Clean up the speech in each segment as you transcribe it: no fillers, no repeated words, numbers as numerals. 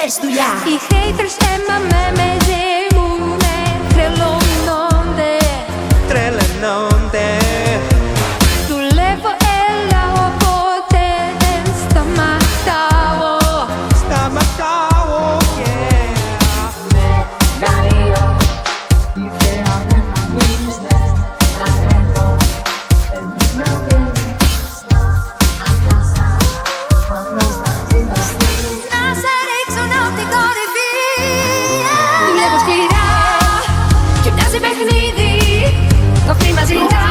Θες δουλειά. Οι haters αίμα με ζημούνε, τρελώνονται. Τρελαίνονται. Δουλεύω, έλα, οπότε δεν σταματάω. Σταματάω, yeah. Μεγαλείο, ήθελα να μείνεις, να τρέχω. Εμείς να βγαίνεις, απλά σαν Να σε ρίξω απ' την κορυφή. Δουλεύω σκληρά και μοιάζει παιχνίδι. Το χρήμα ζητά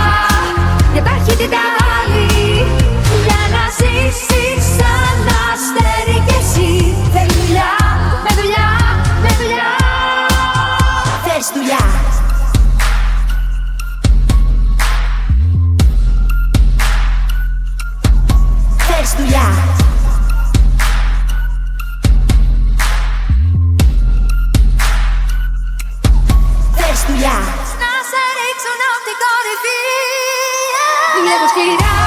για ταχύτητα άλλη. Για να ζήσεις σαν αστέρι κι εσύ. Θέλει δουλειά, με δουλειά, με δουλειά. Θες δουλειά. Θες δουλειά. Θες δουλειά. Να σε ρίξω απ' την κορυφή. Δουλεύω σκληρά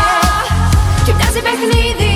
και μοιάζει παιχνίδι.